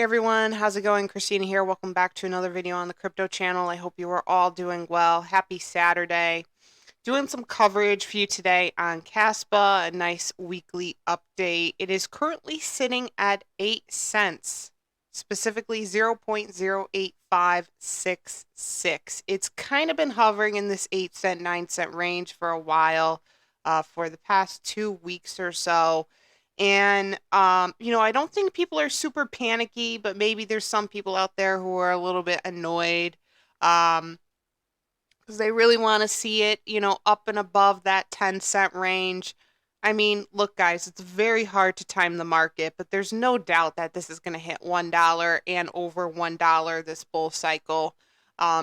Hey everyone, how's it going? Christina here. Welcome back to another video on the crypto channel. I hope you are all doing well. Happy Saturday. Doing some coverage for you today on Kaspa, a nice weekly update. It is currently sitting at 8 cents, specifically 0.08566. It's kind of been hovering in this 8 cent, 9 cent range for a while, for the past 2 weeks or so. And I don't think people are super panicky, but maybe there's some people out there who are a little bit annoyed. Um, because they really want to see it, up and above that 10-cent range. I mean, look, guys, it's very hard to time the market, but there's no doubt that this is going to hit $1 and over $1 this bull cycle.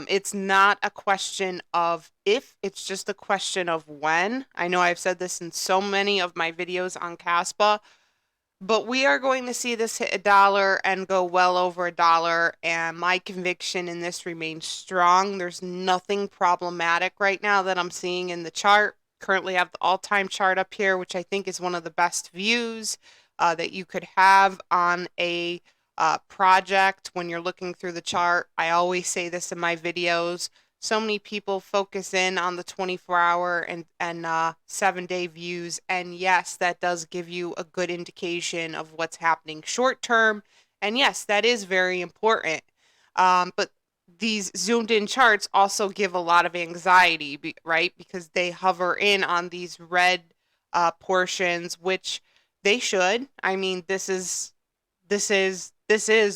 It's not a question of if, it's just a question of when. I know I've said this in so many of my videos on Caspa, but we are going to see this hit $1 and go well over $1, and my conviction in this remains strong. There's nothing problematic right now that I'm seeing in the chart. Currently have the all-time chart up here, which I think is one of the best views that you could have on a project when you're looking through the chart. I always say this in my videos. So many people focus in on the 24-hour and 7-day views, and yes, that does give you a good indication of what's happening short term, and yes, that is very important. But these zoomed in charts also give a lot of anxiety, right? Because they hover in on these red portions, which they should. I mean, this is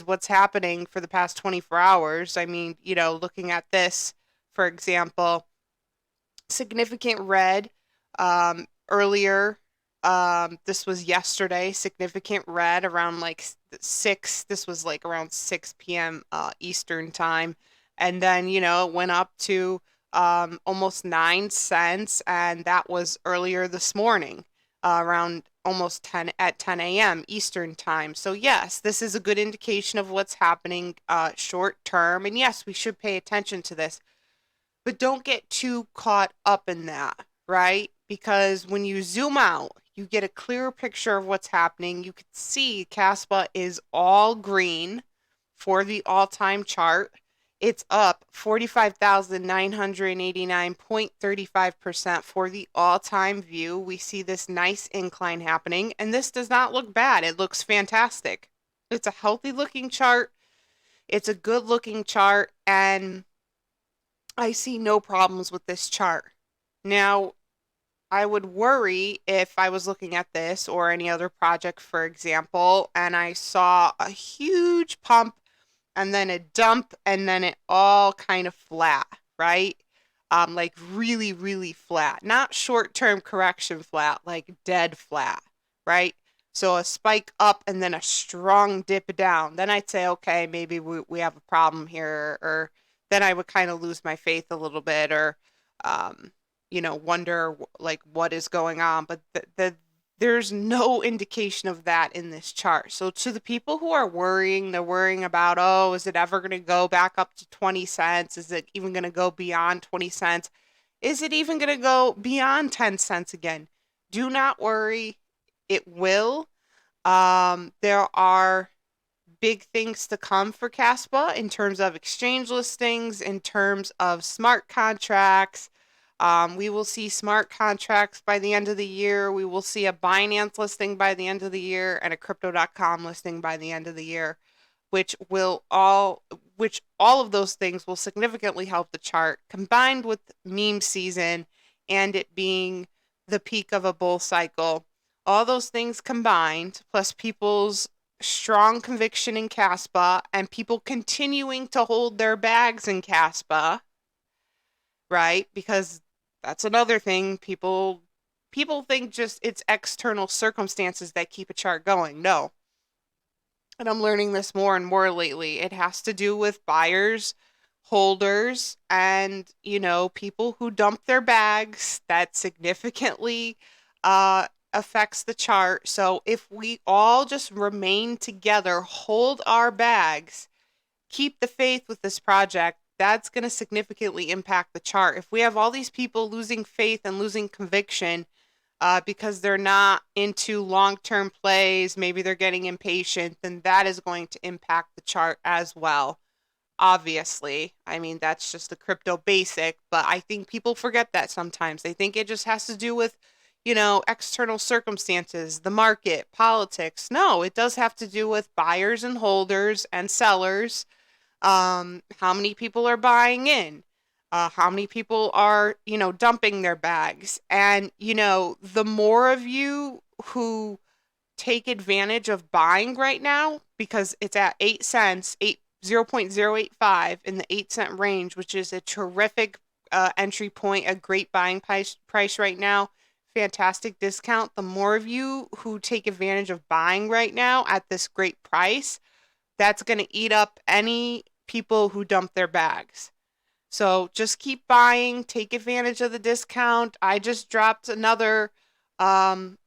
what's happening for the past 24 hours. I mean, looking at this, for example, significant red earlier. This was yesterday, significant red around like 6. This was like around 6 p.m. Eastern time. And then, it went up to almost 9 cents. And that was earlier this morning, around almost 10 at 10 a.m. Eastern time. So yes, this is a good indication of what's happening short term. And yes, we should pay attention to this. But don't get too caught up in that, right? Because when you zoom out, you get a clearer picture of what's happening. You can see Caspa is all green for the all-time chart. It's up 45,989.35% for the all-time view. We see this nice incline happening, and this does not look bad. It looks fantastic. It's a healthy looking chart. It's a good looking chart, and I see no problems with this chart. Now, I would worry if I was looking at this or any other project, for example, and I saw a huge pump and then a dump and then it all kind of flat, right? Like really, really flat. Not short-term correction flat, like dead flat, right? So a spike up and then a strong dip down. Then I'd say, okay, maybe we have a problem here, or then I would kind of lose my faith a little bit, or wonder like what is going on. But there's no indication of that in this chart. So to the people who are worrying, they're worrying about, oh, is it ever going to go back up to 20 cents? Is it even going to go beyond 20 cents? Is it even going to go beyond 10 cents again? Do not worry. It will. There are big things to come for Caspa in terms of exchange listings, in terms of smart contracts. We will see smart contracts by the end of the year. We will see a Binance listing by the end of the year and a crypto.com listing by the end of the year, which all of those things will significantly help the chart, combined with meme season and it being the peak of a bull cycle. All those things combined, plus people's strong conviction in Caspa and people continuing to hold their bags in Caspa, right? Because that's another thing. People think just it's external circumstances that keep a chart going. No. And I'm learning this more and more lately. It has to do with buyers, holders, and, people who dump their bags. That significantly affects the chart. So if we all just remain together, hold our bags, keep the faith with this project, that's going to significantly impact the chart. If we have all these people losing faith and losing conviction, because they're not into long-term plays, maybe they're getting impatient, then that is going to impact the chart as well. Obviously, I mean, that's just a crypto basic, but I think people forget that sometimes. They think it just has to do with, external circumstances, the market, politics. No, it does have to do with buyers and holders and sellers. How many people are buying in? How many people are, dumping their bags? And, the more of you who take advantage of buying right now, because it's at 8 cents, 0.085 in the 8 cent range, which is a terrific entry point, a great buying price right now. Fantastic discount. The more of you who take advantage of buying right now at this great price, that's going to eat up any people who dump their bags. So just keep buying, take advantage of the discount. I just dropped um,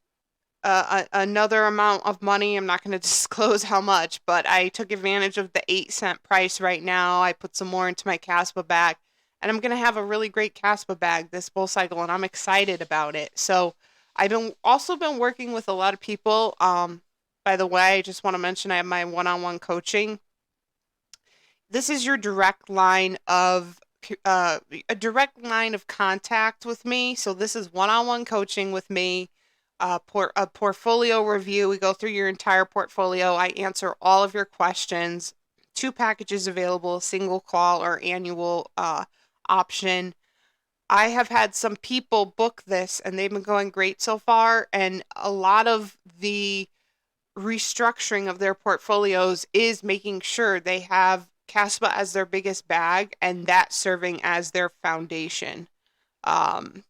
another amount of money. I'm not going to disclose how much, but I took advantage of the 8 cent price right now. I put some more into my Kaspa bag, and I'm going to have a really great Kaspa bag this bull cycle, and I'm excited about it. So I've been working with a lot of people. By the way, I just want to mention I have my one-on-one coaching. This is your direct line of a direct line of contact with me. So this is one-on-one coaching with me, a portfolio review. We go through your entire portfolio. I answer all of your questions. 2 packages available, single call or annual option. I have had some people book this and they've been going great so far. And a lot of the restructuring of their portfolios is making sure they have Kaspa as their biggest bag and that serving as their foundation. Um,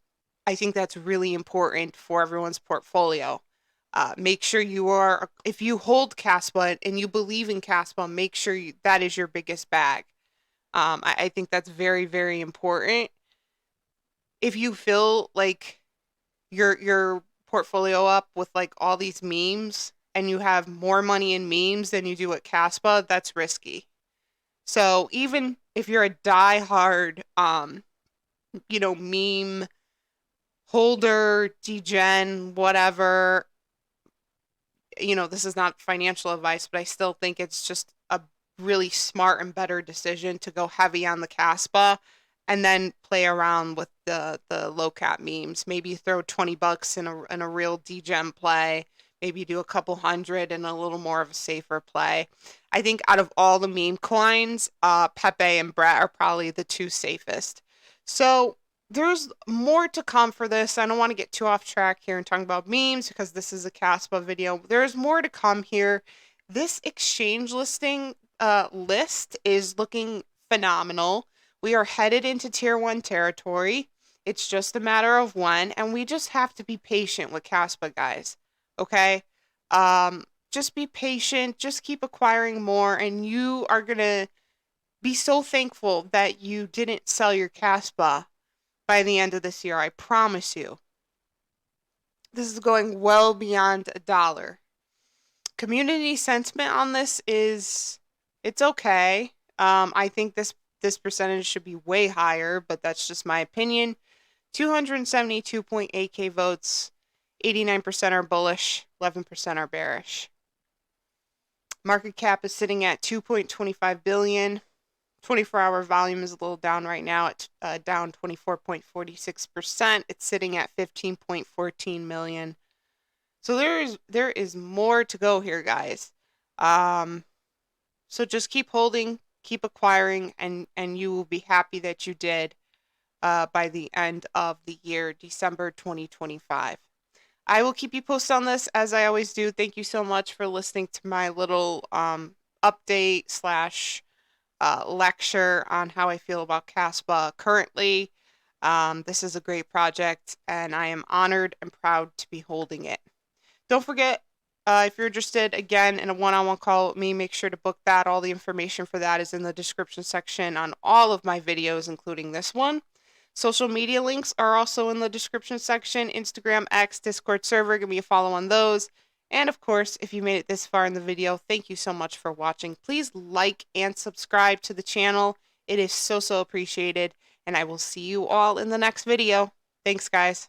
I think that's really important for everyone's portfolio. Make sure if you hold Kaspa and you believe in Kaspa, make sure that is your biggest bag. I think that's very, very important. If you feel like your portfolio up with like all these memes and you have more money in memes than you do at Kaspa, that's risky. So even if you're a diehard, meme holder, degen, whatever, this is not financial advice, but I still think it's just a really smart and better decision to go heavy on the Kaspa and then play around with the low cap memes. Maybe throw $20 in a real degen play. Maybe do a couple hundred in a little more of a safer play. I think out of all the meme coins, Pepe and Brett are probably the 2 safest. So there's more to come for this. I don't want to get too off track here and talking about memes because this is a Kaspa video. There's more to come here. This exchange listing list is looking phenomenal. We are headed into tier 1 territory. It's just a matter of when, and we just have to be patient with Kaspa, guys. Okay? Just be patient, just keep acquiring more, and you are gonna be so thankful that you didn't sell your Kaspa by the end of this year. I promise you. This is going well beyond $1. Community sentiment on this it's okay. I think this percentage should be way higher, but that's just my opinion. 272.8K votes, 89% are bullish, 11% are bearish. Market cap is sitting at 2.25 billion. 24-hour volume is a little down right now. It's down 24.46%. It's sitting at 15.14 million. So there is more to go here, guys. So just keep holding, keep acquiring, and you will be happy that you did by the end of the year, December 2025. I will keep you posted on this as I always do. Thank you so much for listening to my little update slash lecture on how I feel about Kaspa currently. This is a great project, and I am honored and proud to be holding it. Don't forget, if you're interested, again, in a one-on-one call with me, make sure to book that. All the information for that is in the description section on all of my videos, including this one. Social media links are also in the description section. Instagram, X, Discord server. Give me a follow on those. And of course, if you made it this far in the video, thank you so much for watching. Please like and subscribe to the channel. It is so, so appreciated. And I will see you all in the next video. Thanks, guys.